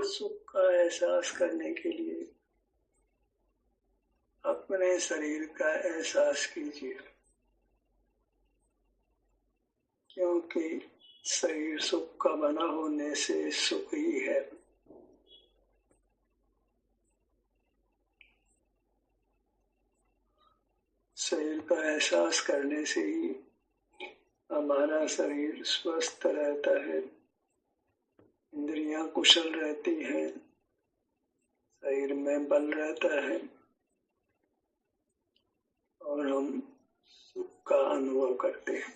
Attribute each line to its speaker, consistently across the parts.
Speaker 1: सुख का एहसास करने के लिए अपने शरीर का एहसास कीजिए, क्योंकि शरीर सुख का बना होने से सुख ही है। शरीर का एहसास करने से ही हमारा शरीर स्वस्थ रहता है, इंद्रियां कुशल रहती हैं, शरीर में बल रहता है और हम सुख का अनुभव करते हैं।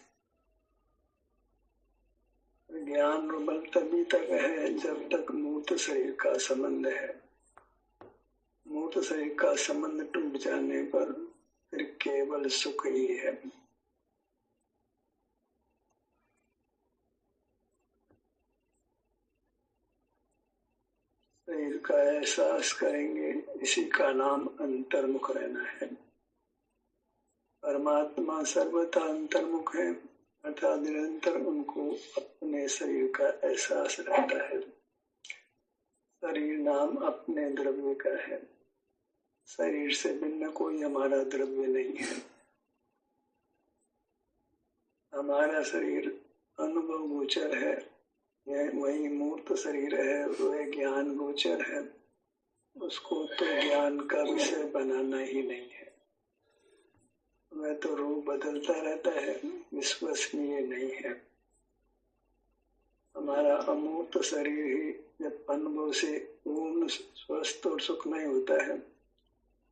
Speaker 1: ज्ञान और बल तभी तक है जब तक मूर्त शरीर का संबंध है। मूर्त शरीर का संबंध टूट जाने पर फिर केवल सुख ही है। शरीर का एहसास करेंगे, इसी का नाम अंतर्मुख रहना है। परमात्मा सर्वथा अंतर्मुख है, अर्थात निरंतर उनको अपने शरीर का एहसास रहता है। शरीर नाम अपने द्रव्य का है, शरीर से भिन्न कोई हमारा द्रव्य नहीं है। हमारा शरीर अनुभव गोचर है, वही मूर्त शरीर है, वह ज्ञान गोचर है। उसको तो ज्ञान का विषय बनाना ही नहीं है। वह तो रूप बदलता रहता है, विश्वसनीय नहीं है। हमारा अमूर्त शरीर ही जब अनुभव से पूर्ण स्वस्थ और सुख नहीं होता है,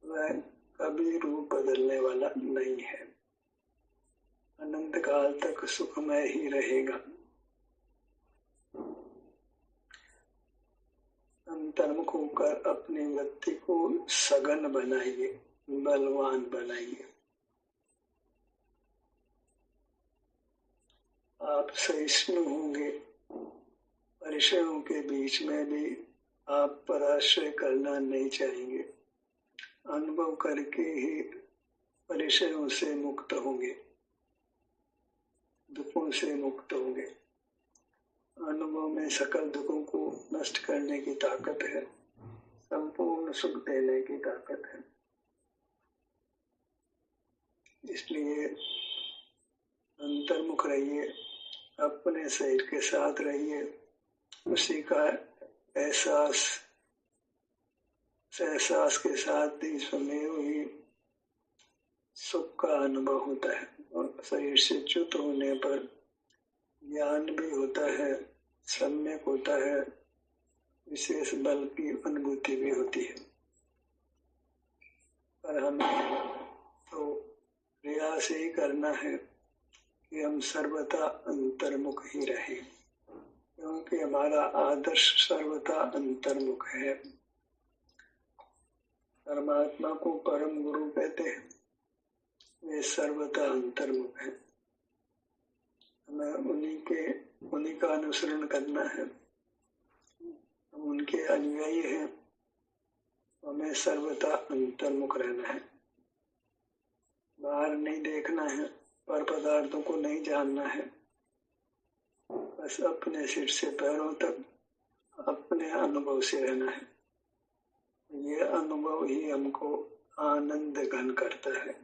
Speaker 1: वह कभी रूप बदलने वाला नहीं है। अनंत काल तक सुखमय ही रहेगा। अंतर्मुख होकर अपनी वृत्ति को सघन बनाइए, बलवान बनाइए। आप सहिष्णु होंगे, परिचयों के बीच में भी आप पराश्रय करना नहीं चाहेंगे। अनुभव करके ही परिचयों से मुक्त होंगे, दुखों से मुक्त होंगे। अनुभव में सकल दुखों को नष्ट करने की ताकत है, संपूर्ण सुख देने की ताकत है। इसलिए अंतर्मुख रहिए, अपने शरीर के साथ रहिए, उसी का एहसास के साथ ही स्वमेव ही सुख का अनुभव होता है। और शरीर से च्युत होने पर ज्ञान भी होता है, सम्यक होता है, विशेष बल की अनुभूति भी होती है। पर हमें तो प्रयास ही करना है कि हम सर्वथा अंतर्मुख ही रहें, क्योंकि हमारा आदर्श सर्वथा अंतर्मुख है। परमात्मा को परम गुरु कहते हैं, वे सर्वथा अंतर्मुख है। हमें उन्हीं का अनुसरण करना है। हम उनके अनुयायी हैं, हमें सर्वथा अंतर्मुख रहना है। बाहर नहीं देखना है, पर पदार्थों को नहीं जानना है। बस अपने सिर से पैरों तक अपने अनुभव से रहना है। ये अनुभव ही हमको आनंद घन करता है,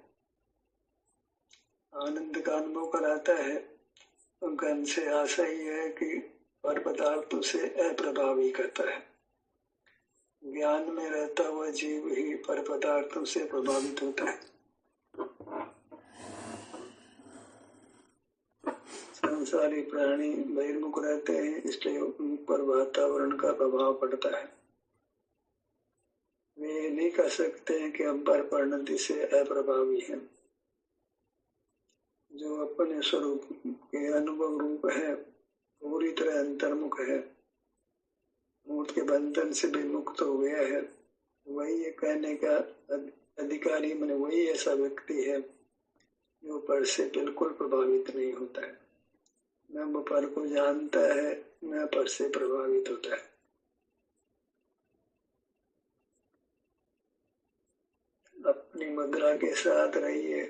Speaker 1: आनंद का अनुभव कराता है। तो घन से आशा ही है कि पर पदार्थों से अप्रभावी करता है। ज्ञान में रहता हुआ जीव ही पर पदार्थों से प्रभावित होता है। संसारी प्राणी बहिर्मुख रहते हैं, इसलिए उन पर वातावरण का प्रभाव पड़ता है। वे नहीं कह सकते हैं कि हम पर परिणति से अप्रभावी हैं। जो अपने स्वरूप के अनुभव रूप है, पूरी तरह अंतर्मुख है, मूर्त के बंधन से भी मुक्त हो गया है, वही ये कहने का अधिकारी, माने वही ऐसा व्यक्ति है जो पर से बिल्कुल प्रभावित नहीं होता है। न वो पर को जानता है, न पर से प्रभावित होता है। अपनी मुद्रा के साथ रहिए,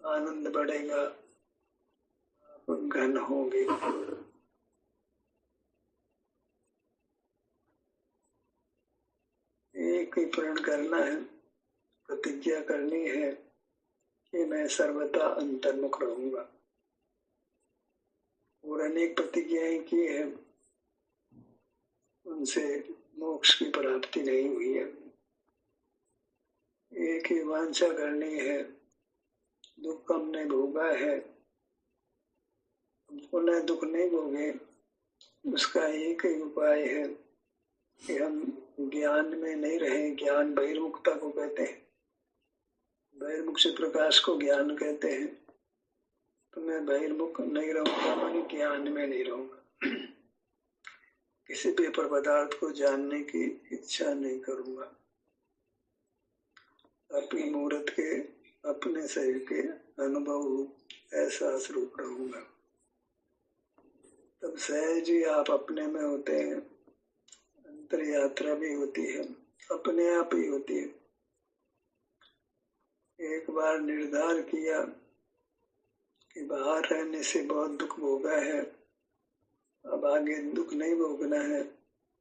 Speaker 1: आनंद बढ़ेगा, आप घन होंगे। एक ही प्रण करना है, प्रतिज्ञा करनी है कि मैं सर्वथा अंतर्मुख रहूंगा। और अनेक प्रतिज्ञाएं की है, उनसे मोक्ष की प्राप्ति नहीं हुई है। एक ही वांछा करनी है, दुख हमने भोगा है, पुनः दुख नहीं भोगे। उसका एक ही उपाय है कि हम ज्ञान में नहीं रहे। ज्ञान बहिर्मुखता को कहते हैं, बहिर्मुख से प्रकाश को ज्ञान कहते हैं। तो मैं बहिर्मुख नहीं रहूंगा, मानी ज्ञान में नहीं रहूंगा। किसी भी पर पदार्थ को जानने की इच्छा नहीं करूंगा। अपनी मूर्त के, अपने शरीर के अनुभव एहसास रूप रहूंगा। तब सहज ही आप अपने में होते हैं। अंतर यात्रा भी होती है, अपने आप ही होती है। एक बार निर्धार किया कि बाहर रहने से बहुत दुख भोगा है, अब आगे दुख नहीं भोगना है,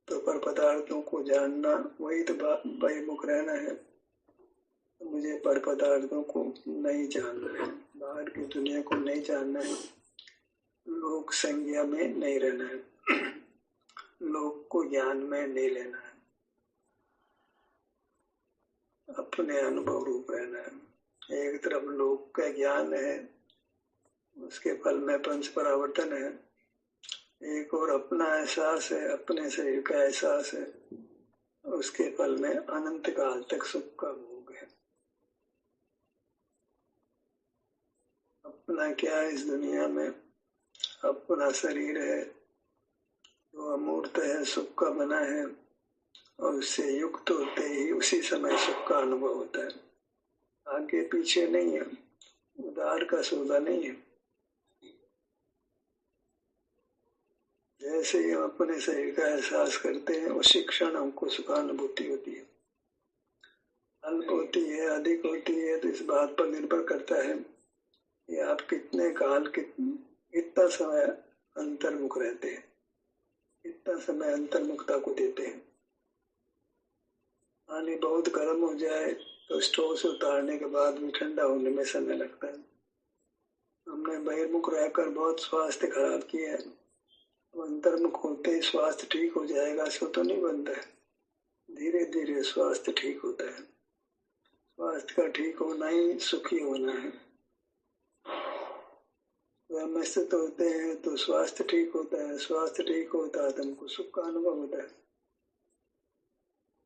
Speaker 1: तो पर पदार्थों को जानना, वही तो बहिर्मुख रहना है। तो मुझे पर पदार्थों को नहीं जानना है, बाहर की दुनिया को नहीं जानना है, लोक संज्ञा में नहीं रहना है, लोक को ज्ञान में नहीं लेना है, अपने अनुभव रूप रहना है। एक तरफ लोक का ज्ञान है, उसके फल में पंच परावर्तन है। एक और अपना एहसास है, अपने शरीर का एहसास है, उसके फल में अनंत काल तक सुख का भोग है। अपना क्या है इस दुनिया में? अपना शरीर है जो अमूर्त है, सुख का बना है, और उससे युक्त होते ही उसी समय सुख का अनुभव होता है। आगे पीछे नहीं है, उधार का सौदा नहीं है। जैसे ही हम अपने शरीर का एहसास करते हैं, उसी क्षण हमको सुखानुभूति होती है। अल्प होती है, अधिक होती है, तो इस बात पर निर्भर करता है कि आप कितने काल, कितना समय अंतर्मुख रहते हैं, कितना समय अंतर्मुखता को देते हैं। पानी बहुत गर्म हो जाए तो स्टोव से उतारने के बाद भी ठंडा होने में समय लगता है। हमने बहिर्मुख रहकर बहुत स्वास्थ्य खराब किया है, अंतर्मुख होते ही स्वास्थ्य ठीक हो जाएगा, सो तो नहीं बनता है। धीरे धीरे स्वास्थ्य ठीक होता है। स्वास्थ्य का ठीक होना ही सुखी होना है। हम स्थित होते हैं तो स्वास्थ्य ठीक होता है, स्वास्थ्य ठीक होता है तो हमको सुख का अनुभव होता है।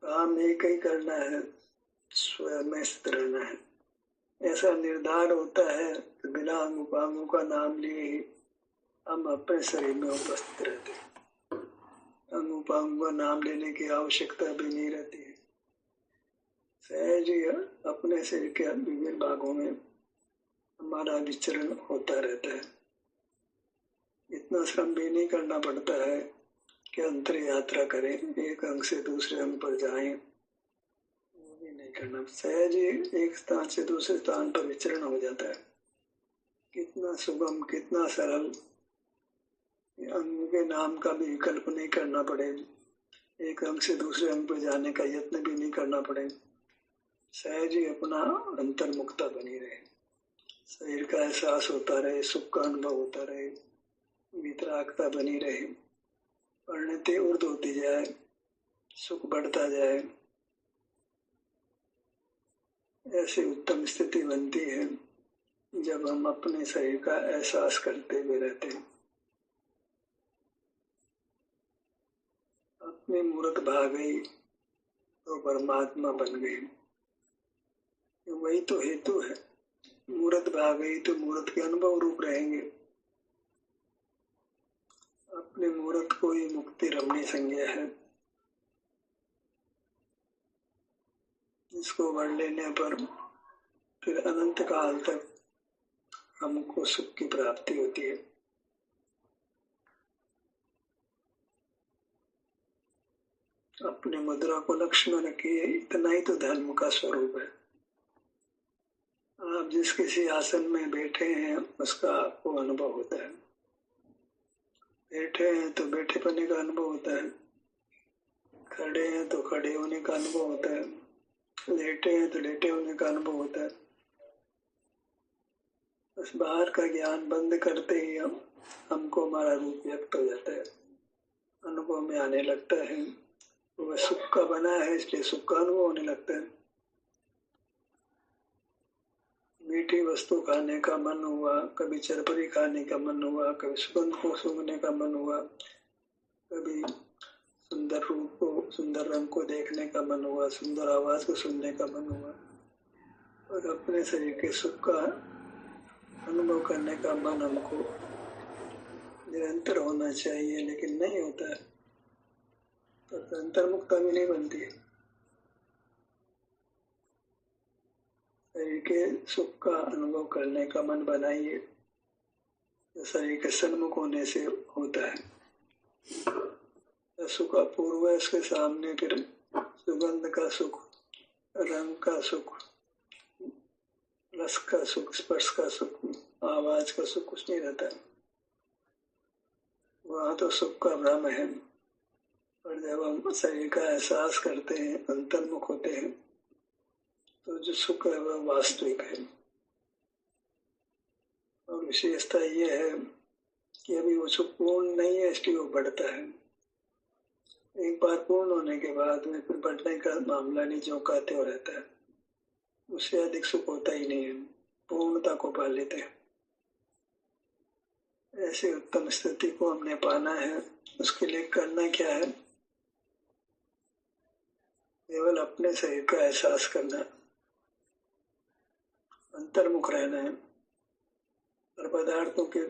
Speaker 1: काम एक ही करना है, स्वयं में स्थित रहना है। ऐसा निर्धार होता है तो बिना अंग उपांगों का नाम लिए ही हम अपने शरीर में उपस्थित रहते हैं। अंग उपांगों का नाम लेने की आवश्यकता भी नहीं रहती है। सहज ही अपने शरीर के विभिन्न भागों में हमारा विचरण होता रहता है। इतना श्रम भी नहीं करना पड़ता है कि अंतर यात्रा करें, एक अंग से दूसरे अंग पर जाएं, वो भी नहीं करना। सहज ही एक स्थान से दूसरे स्थान पर विचरण हो जाता है। कितना सुगम, कितना सरल। अंग के नाम का भी विकल्प नहीं करना पड़े, एक अंग से दूसरे अंग पर जाने का यत्न भी नहीं करना पड़े। सहज ही अपना अंतर्मुखता बनी रहे, शरीर का एहसास होता रहे, सुख का अनुभव होता रहे, वितरागता बनी रहे, परिणति ऊर्ध्व होती जाए, सुख बढ़ता जाए। ऐसी उत्तम स्थिति बनती है जब हम अपने शरीर का एहसास करते हुए रहते हैं। अपनी मूर्त भाग गई तो परमात्मा बन गई। वही तो हेतु है। मूर्त भाग गई तो मूर्त के अनुभव रूप रहेंगे। अपने मूर्त को ही मुक्ति रमणीय संज्ञा है, जिसको वर्ण लेने पर फिर अनंत काल तक हमको सुख की प्राप्ति होती है। अपने मुद्रा को लक्ष्य में रखिए, इतना ही तो धर्म का स्वरूप है। आप जिस किसी आसन में बैठे हैं उसका आपको अनुभव होता है। बैठे हैं तो बैठे पने का अनुभव होता है, खड़े खड़े हैं तो खड़े होने का अनुभव होता है, लेटे हैं तो लेटे होने का अनुभव होता है। बस बाहर का ज्ञान बंद करते ही हमको हमारा रूप व्यक्त हो जाता है, अनुभव में आने लगता है। वह सुख का बना है इसलिए सुख का अनुभव होने लगता है। मीठी वस्तु खाने का मन हुआ, कभी चरपरी खाने का मन हुआ, कभी सुगंध को सूंघने का मन हुआ, कभी सुंदर रूप को, सुंदर रंग को देखने का मन हुआ, सुंदर आवाज को सुनने का मन हुआ, और अपने शरीर के सुख का अनुभव करने का मन हमको निरंतर होना चाहिए, लेकिन नहीं होता है तो अंतर्मुखता भी नहीं बनती है। शरीर के सुख का अनुभव करने का मन बनाइए, जो शरीर के सन्मुख होने से होता है। सुख अपूर्व है, उसके सामने फिर सुगंध का सुख, रंग का सुख, रस का सुख, स्पर्श का सुख, आवाज का सुख कुछ नहीं रहता है। वहाँ तो सुख का भ्रम है। और जब हम शरीर का एहसास करते हैं, अंतर्मुख होते हैं, तो जो सुख है वह वास्तविक है। और विशेषता ये है कि अभी वो सुख पूर्ण नहीं है, इसलिए वो बढ़ता है। एक बार पूर्ण होने के बाद में फिर बढ़ने का मामला नहीं, जो कहते हो रहता है। उससे अधिक सुख होता ही नहीं है, पूर्णता को पा लेते हैं। ऐसी उत्तम स्थिति को हमने पाना है। उसके लिए करना क्या है? केवल अपने शरीर का एहसास करना, अंतर्मुख रहना है और पदार्थों के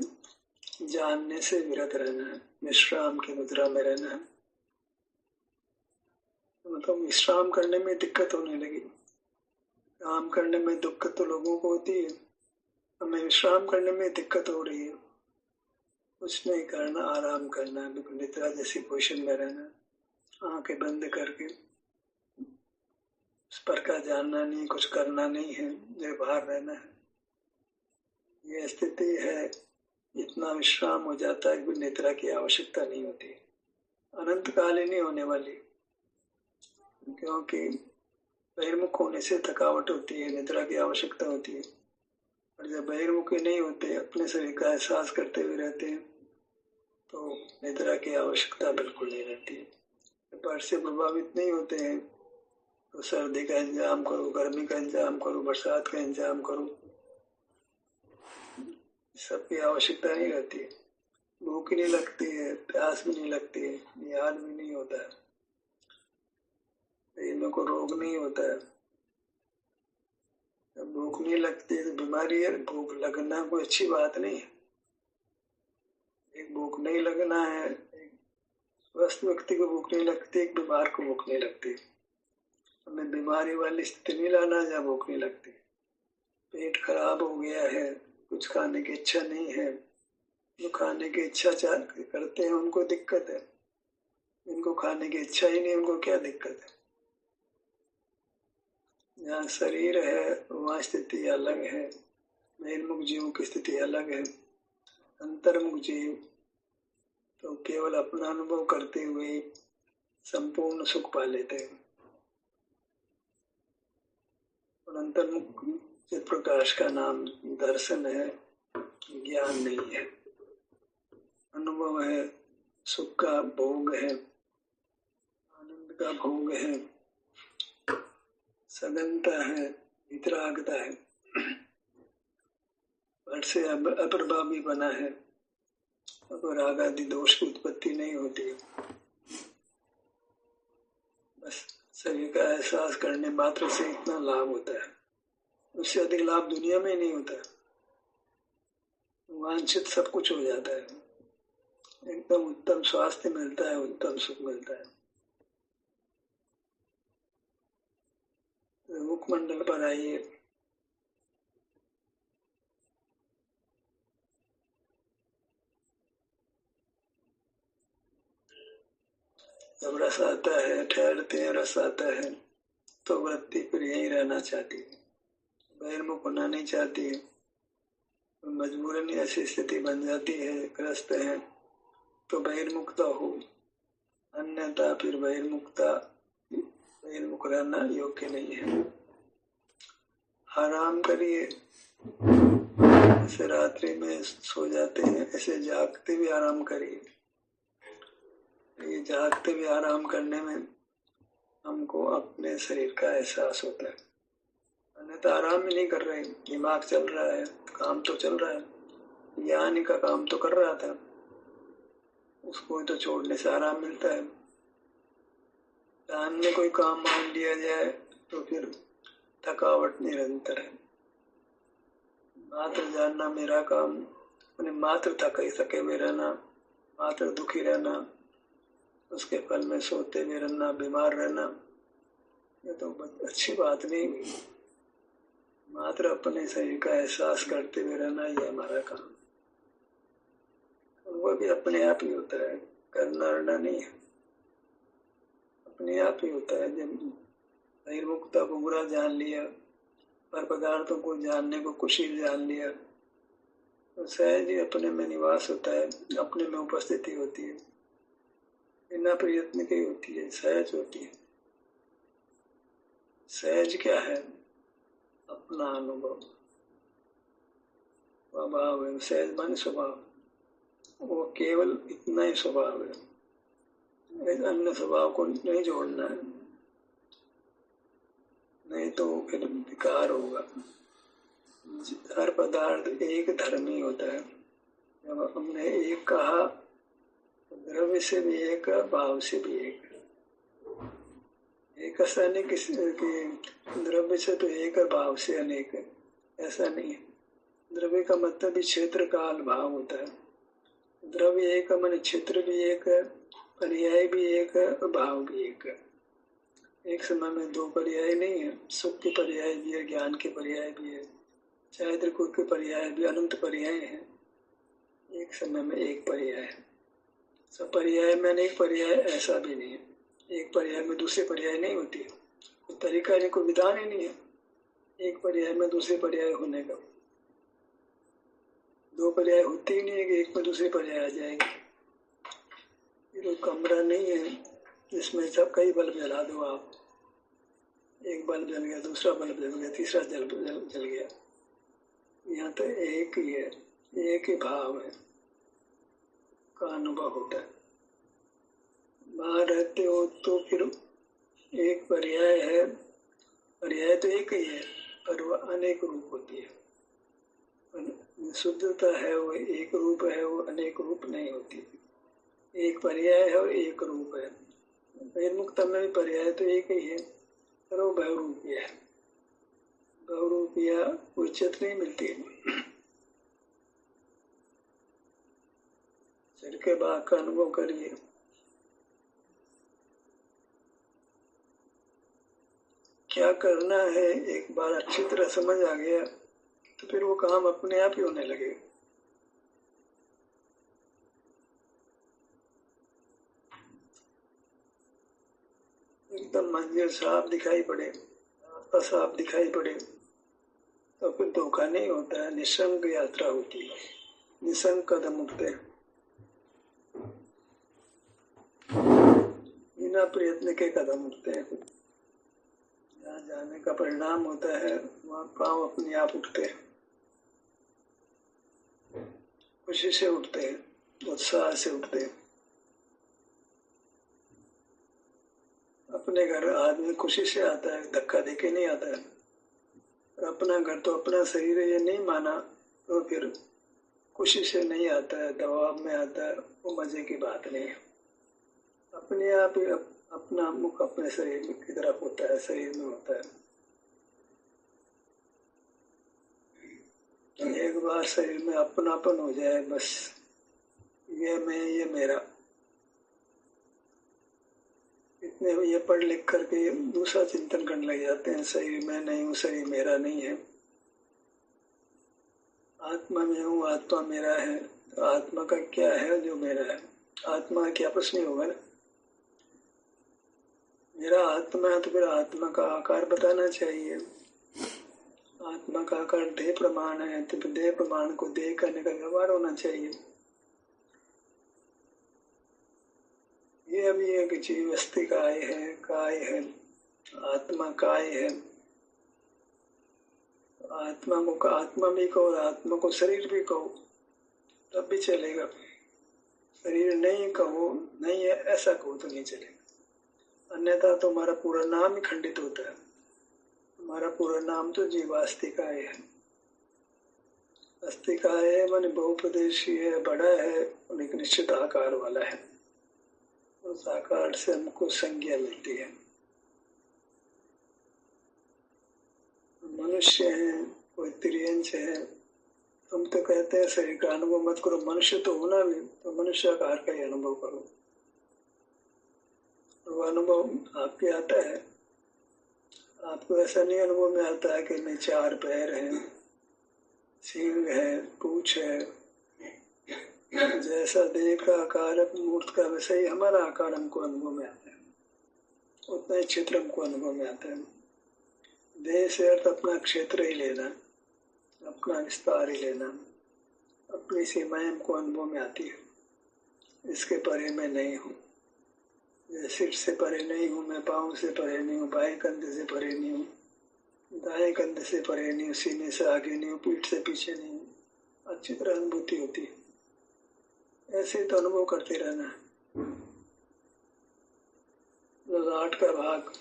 Speaker 1: जानने से विरत रहना है, विश्राम की मुद्रा में रहना है। मतलब विश्राम करने में दिक्कत होने लगी। काम करने में दिक्कत तो लोगों को होती है, हमें विश्राम करने में दिक्कत हो रही है। कुछ नहीं करना, आराम करना, बिल्कुल निद्रा जैसी पोजीशन में रहना, आंखें बंद करके। उस पर का जानना नहीं, कुछ करना नहीं है, निर्भर रहना है। ये स्थिति है, इतना विश्राम हो जाता है कि निद्रा की आवश्यकता नहीं होती, अनंत काल ही नहीं होने वाली। क्योंकि बहिर्मुख होने से थकावट होती है, निद्रा की आवश्यकता होती है। और जब बहिर्मुखी नहीं होते, अपने शरीर का एहसास करते हुए रहते हैं, तो निद्रा की आवश्यकता बिल्कुल नहीं रहती है। पर से प्रभावित नहीं होते हैं तो सर्दी का इंतजाम करो, गर्मी का इंतजाम करो, बरसात का इंतजाम करो, सबकी आवश्यकता नहीं रहती है। भूख नहीं लगती है, प्यास भी नहीं लगती है, याद भी नहीं होता है, शरीर को रोग नहीं होता है। जब भूख नहीं लगती है तो बीमारी है। भूख लगना कोई अच्छी बात नहीं है। एक भूख नहीं लगना है, एक स्वस्थ व्यक्ति को भूख नहीं लगती, एक बीमार को भूख नहीं लगती। हमें बीमारी वाली स्थिति नहीं लाना जहाँ भूख नहीं लगती। पेट खराब हो गया है, कुछ खाने की इच्छा नहीं है, जो खाने की इच्छा करते हैं उनको दिक्कत है, जिनको खाने की इच्छा ही नहीं उनको क्या दिक्कत है। जहाँ शरीर है वहाँ स्थिति अलग है, बहिर्मुख जीवों की स्थिति अलग है। अंतर्मुख जीव तो केवल अपना अनुभव करते हुए संपूर्ण सुख पा लेते हैं। और अंतर्मुख चित प्रकाश का नाम दर्शन है, ज्ञान नहीं है। अनुभव है, सुख का भोग है, आनंद का भोग है, सघनता है, वितरागता है, पर से अप्रभावी बना है, और राग आदि दोष की उत्पत्ति नहीं होती है। बस शरीर का एहसास करने मात्र से इतना लाभ होता है, उससे अधिक लाभ दुनिया में नहीं होता। वांछित सब कुछ हो जाता है, एकदम उत्तम स्वास्थ्य मिलता है, उत्तम सुख मिलता है। मुखमंडल पर आइए। जब रस आता है, ठहरते हैं, रस आता है तो वृत्ति फिर यहीं रहना चाहती है, बहिर्मुख होना नहीं चाहती है। तो मजबूरन ऐसी स्थिति बन जाती है, ग्रस्त है तो बहिर्मुखता हो, अन्यथा फिर बहिर्मुखता बहिर्मुख रहना योग्य नहीं है। आराम करिए, जैसे रात्रि में सो जाते हैं ऐसे जागते भी आराम करिए। ये जागते भी आराम करने में हमको अपने शरीर का एहसास होता है, अन्यथा आराम ही नहीं कर रहे। दिमाग चल रहा है, काम तो चल रहा है, ज्ञान का काम तो कर रहा था, उसको तो छोड़ने से आराम मिलता है। ध्यान में कोई काम मान लिया जाए तो फिर थकावट निरंतर है। मात्र जानना मेरा काम, उन्हें मात्र थके हुए रहना, मात्र दुखी रहना, उसके फल में सोते हुए रहना, बीमार रहना, ये तो अच्छी बात नहीं हुई। मात्र अपने शरीर का एहसास करते हुए रहना, ये हमारा काम। और वह भी अपने आप ही होता है, करना रहना नहीं है, अपने आप ही होता है। जब बहिर्मुखता को बुरा जान लिया, पर पदार्थों को जानने को कुशील जान लिया, तो सहज ही अपने में निवास होता है, अपने में उपस्थिति होती है, बिना प्रयत्न के होती है, सहज होती है। सहज क्या है? अपना अनुभव, स्वभाव है। सहज माने स्वभाव, वो केवल इतना ही स्वभाव है, अन्य स्वभाव को नहीं जोड़ना है, नहीं तो फिर विकार होगा। हर पदार्थ एक धर्म ही होता है। जब हमने एक कहा, द्रव्य से भी एक, भाव से भी एक। एक ऐसा नहीं किसी कि द्रव्य से तो एक है, भाव से अनेक है, ऐसा नहीं है। द्रव्य का मतलब भी क्षेत्र काल भाव होता है। द्रव्य एक है, माने क्षेत्र भी एक है, पर्याय भी एक है और भाव भी एक है। एक समय में दो पर्याय नहीं है, सुख के पर्याय भी है, ज्ञान के पर्याय भी है, चाहे त्रिकुट के पर्याय भी, अनंत पर्याय है। एक समय में एक पर्याय है। सब पर्याय में अनेक पर्याय ऐसा भी नहीं है। एक पर्याय में दूसरे पर्याय नहीं होती है, कोई तरीका नहीं, कोई विधान ही नहीं है एक पर्याय में दूसरे पर्याय होने का। दो पर्याय होती ही नहीं है कि एक में दूसरे पर्याय आ जाएंगे। ये कमरा नहीं है जिसमें सब कई बल्ब जला दो आप, एक बल्ब जल गया, दूसरा बल्ब जल गया, तीसरा जल गया। यहाँ तो एक ही है, एक ही भाव है का अनुभव होता है। बाहर रहते हो तो फिर एक पर्याय है, पर्याय तो एक ही है पर वह अनेक रूप होती है। शुद्धता है वो एक रूप है, वो अनेक रूप नहीं होती। एक पर्याय है और एक रूप है। बहिर्मुखता में भी पर्याय तो एक ही है पर वो बहुरूपीय है। बहुरूपीय उचित नहीं मिलती है। शरीर के भाग का अनुभव करिए। क्या करना है एक बार अच्छी तरह समझ आ गया तो फिर वो काम अपने आप ही होने लगे। एकदम मंजिल साफ दिखाई पड़े, रास्ता साफ दिखाई पड़े तो फिर धोखा नहीं होता है। निशंक यात्रा होती है, निशंक कदम उठते हैं, बिना प्रयत्न के कदम उठते हैं। जहाँ जाने का परिणाम होता है वहाँ पांव अपने आप उठते हैं, खुशी से उठते हैं, उत्साह से उठते हैं। अपने घर आदमी खुशी से आता है, धक्का देके नहीं आता है। और अपना घर तो अपना शरीर ये नहीं माना तो फिर खुशी से नहीं आता है, दबाव में आता है, वो मजे की बात नहीं है। अपने आप ही अपना मुख अपने शरीर की तरफ होता है, शरीर में होता है। एक बार शरीर में अपनापन हो जाए, बस ये मैं, ये मेरा, इतने ये पढ़ लिख करके दूसरा चिंतन करने लग जाते हैं। शरीर में नहीं हूँ, शरीर मेरा नहीं है, आत्मा में हूँ, आत्मा मेरा है। तो आत्मा का क्या है जो मेरा है? आत्मा क्या प्रश्न ही होगा ना। मेरा आत्मा है तो फिर आत्मा का आकार बताना चाहिए। आत्मा का आकार देह प्रमाण है तो फिर देह प्रमाण को देह करने का व्यवहार होना चाहिए। ये अभी एक जीव अस्थि काय है, आत्मा काय है, आत्मा भी कहो, आत्मा को शरीर भी कहो, तब भी चलेगा। शरीर नहीं कहो, नहीं है ऐसा कहो तो नहीं चलेगा, अन्यथा तो हमारा पूरा नाम ही खंडित होता है। हमारा पूरा नाम तो जीवास्तिकाय है। अस्तिकाय माने बहुप्रदेशी है, बड़ा है और एक निश्चित आकार वाला है। उस आकार से हमको संज्ञा मिलती है। मनुष्य है, कोई त्रियंश है, हम तो कहते हैं शरीर का अनुभव मत करो, मनुष्य तो होना भी, तो मनुष्य आकार का ही अनुभव करो। वो अनुभव आपके आता है, आपको ऐसा नहीं अनुभव में आता है कि नहीं 4 पैर हैं, सींग है, पूंछ है, जैसा देह का आकार मूर्त का वैसा ही हमारा आकार हमको अनुभव में आता है, उतना ही क्षेत्र हमको अनुभव में आता है। देह से अर्थ अपना क्षेत्र ही लेना, अपना विस्तार ही लेना, अपनी सीमाएं हमको अनुभव में आती है, इसके परे मैं नहीं हूँ। सिर से परे नहीं हूँ मैं, पाँव से परे नहीं हूँ, बाएं कंधे से परे नहीं हूँ, दाएं कंधे से परे नहीं हूँ, सीने से आगे नहीं हूँ, पीठ से पीछे नहीं हूँ। अच्छी तरह अनुभूति होती है। ऐसे तो अनुभव करते रहना है। 8 का भाग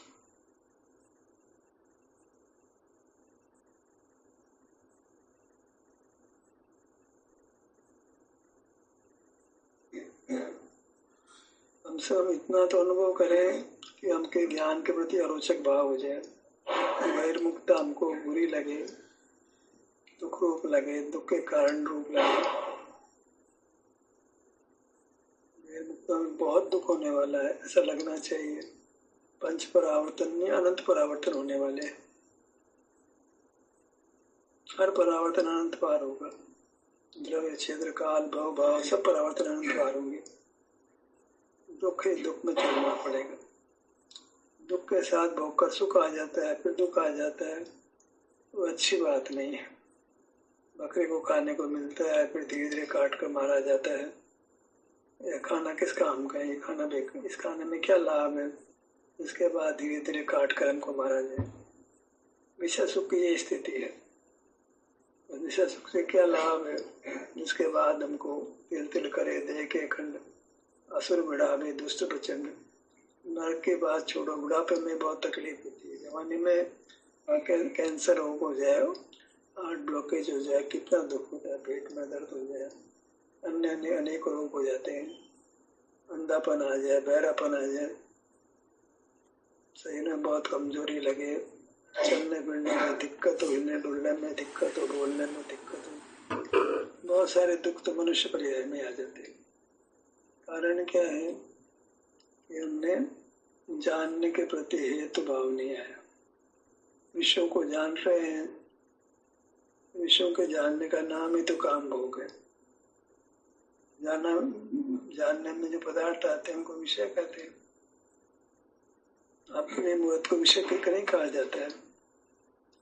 Speaker 1: हम सब इतना तो अनुभव करें कि हमके ज्ञान के प्रति अरोचक भाव हो जाए, बहिर्मुखता हमको बुरी लगे, दुख रूप लगे, दुख के कारण रूप लगे। बहिर्मुखता में बहुत दुख होने वाला है ऐसा लगना चाहिए। 5 परावर्तन में अनंत परावर्तन होने वाले हैं, हर परावर्तन अनंत पार होगा। द्रव्य क्षेत्र काल भव भाव सब परावर्तन अनंत पार होंगे। दुख ही दुख में चलना पड़ेगा। दुख के साथ भोग कर सुख आ जाता है, फिर दुख आ जाता है, वो अच्छी बात नहीं है। बकरे को खाने को मिलता है, फिर धीरे धीरे काट कर मारा जाता है। यह खाना किस काम का है, ये खाना बेकार, इस खाने में क्या लाभ है, इसके बाद धीरे धीरे काट कर हमको मारा जाए। विषय सुख की ये स्थिति है। विषय सुख से क्या लाभ है, जिसके बाद हमको तिल तिल करे देह के खंड, असुर बढ़ावे दुष्ट प्रचंड। नरक के बाद छोड़ो, बुढ़ापे में बहुत तकलीफ होती है। जवानी में कैंसर रोग हो जाए, हार्ट ब्लॉकेज हो जाए, कितना दुख होता है, पेट में दर्द हो जाए, अन्य अन्य अनेक रोग हो जाते हैं, अंधापन आ जाए, बहरापन आ जाए, शरीर में बहुत कमजोरी लगे, चलने फिरने में दिक्कत हो, हिलने डुलने में दिक्कत हो, बोलने में दिक्कत हो, बहुत सारे दुख तो मनुष्य पर्याय में आ जाते हैं। कारण क्या है कि हमने जानने के प्रति हेतु भाव नहीं आया। विषयों को जान रहे हैं, विषयों के जानने का नाम ही तो काम भोग है। जानने में जो पदार्थ आते हैं उनको विषय कहते हैं। अपने मूर्त को विषय के नहीं कहा जाता है,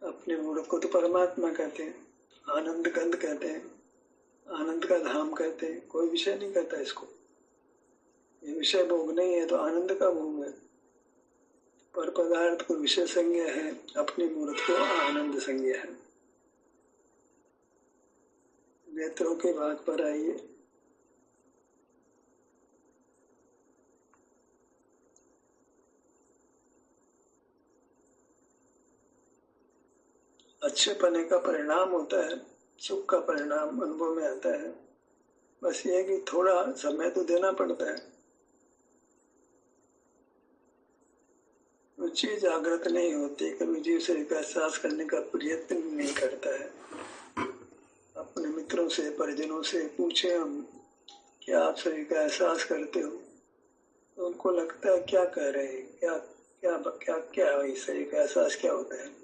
Speaker 1: अपने मूर्त को तो परमात्मा कहते हैं, आनंद गंध कहते हैं, आनंद का धाम कहते हैं। कोई विषय नहीं कहता इसको। ये विषय भोग नहीं है तो आनंद का भोग है। पर पदार्थ को विषय संज्ञा है, अपनी मूर्त को आनंद संज्ञा है। नेत्रों के भाग पर आइए। अच्छे पने का परिणाम होता है, सुख का परिणाम अनुभव में आता है। बस ये कि थोड़ा समय तो देना पड़ता है। रुचि जागृत नहीं होती, कभी जीव से एहसास करने का प्रयत्न नहीं करता है। अपने मित्रों से परिजनों से पूछे हम, क्या आप शरीर का एहसास करते हो, तो उनको लगता है क्या कह रहे हैं, क्या क्या क्या क्या शरीर का एहसास क्या होता है।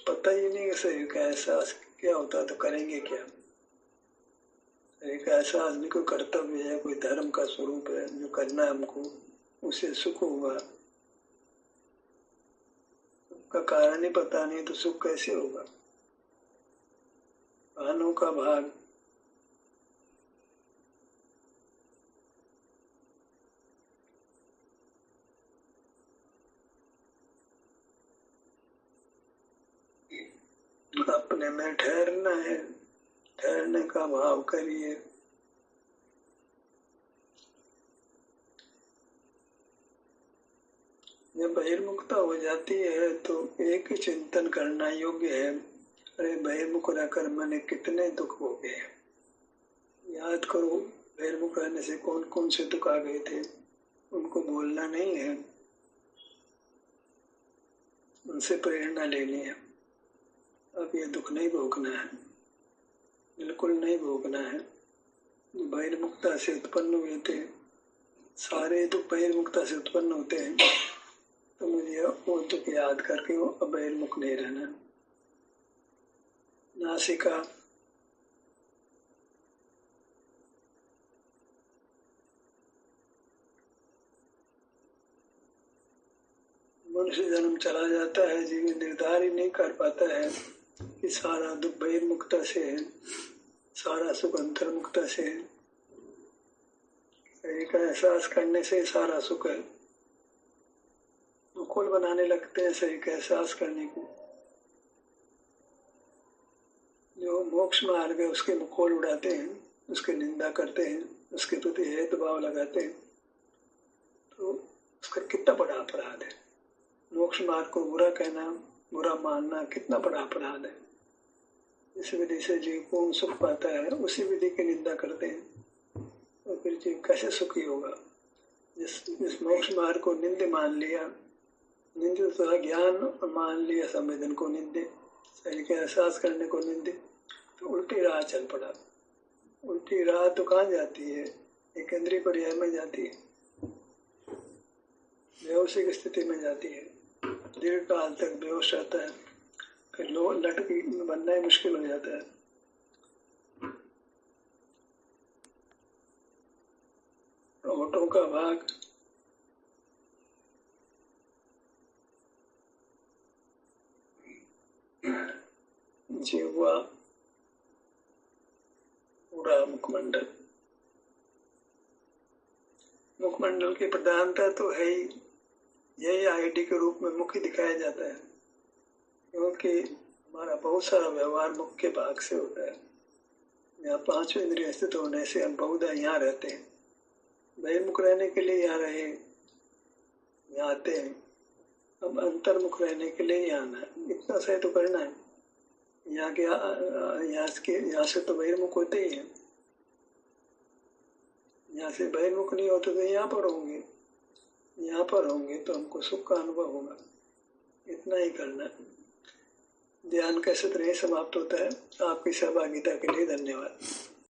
Speaker 1: पता ही नहीं है शरीर का एहसास क्या होता है तो करेंगे क्या। शरीर का एहसास भी कोई कर्तव्य है, कोई धर्म का स्वरूप है, जो करना है हमको, उसे सुख होगा। सुख का कारण ही पता नहीं तो सुख कैसे होगा। कानों का भाग ठहरने में ठहरना है, ठहरने का भाव करिए। जब बहिर्मुखता हो जाती है तो एक ही चिंतन करना योग्य है, अरे बहिर्मुख रहकर मैंने कितने दुख भोगे हैं। याद करो बहिर्मुख रहने से कौन कौन से दुख आ गए थे, उनको बोलना नहीं है, उनसे प्रेरणा लेनी है। अब ये दुख नहीं भोगना है, बिल्कुल नहीं भोगना है। बहिर्मुखता से उत्पन्न हुए थे, सारे दुख बहिर्मुखता से उत्पन्न होते हैं, तो मुझे वो दुख याद करके वो बहिर्मुख नहीं रहना। नासिका, मनुष्य जन्म चला जाता है, जीव निर्धार ही नहीं कर पाता है कि सारा दुख बहिर्मुखता से है, सारा सुख अंतर्मुखता से है। शरीर का एहसास करने से सारा सुख है। मुखोल बनाने लगते हैं शरीर का एहसास करने को। जो मोक्ष मार्ग है उसके मुखोल उड़ाते हैं, उसकी निंदा करते हैं, उसके प्रति भेदभाव लगाते हैं, तो उसका कितना बड़ा अपराध है। मोक्ष मार्ग को बुरा कहना, बुरा मानना कितना बड़ा अपराध है। इस विधि से जीव पूर्ण सुख पाता है, उसी विधि की निंदा करते हैं, तो फिर जीव कैसे सुखी होगा। जिस मोक्ष मार्ग को निंद मान लिया, निंद थोड़ा ज्ञान मान लिया, संवेदन को निंदे, शरीर के एहसास करने को निंदे, तो उल्टी राह चल पड़ा। उल्टी राह तो कहाँ जाती है, एक इंद्रिय पर्याय में जाती है, बेहोशी की स्थिति में जाती है, दीर्घ काल तक बेहोश रहता है, फिर लटकी बनना ही मुश्किल हो जाता है। होठों का भाग, जिह्वा, पूरा मुखमंडल। मुखमंडल की प्रधानता तो है ही, यही आईडी के रूप में मुख ही दिखाया जाता है, क्योंकि हमारा बहुत सारा व्यवहार मुख के भाग से होता है। यहाँ पांचवें इंद्रिय स्थित होने से हम बहुधा यहाँ रहते हैं। बहिर्मुख रहने के लिए यहाँ रहे, यहाँ आते हैं। अब अंतर्मुख रहने के लिए यहाँ आना है, इतना सही तो करना है। यहाँ से तो बहिर्मुख होते ही हैं, यहाँ से बहिर्मुख नहीं होते तो यहाँ पर होंगे, यहाँ पर होंगे तो हमको सुख का अनुभव होगा। इतना ही करना है। ध्यान कैसे तरह समाप्त होता है। आपकी सहभागिता के लिए धन्यवाद।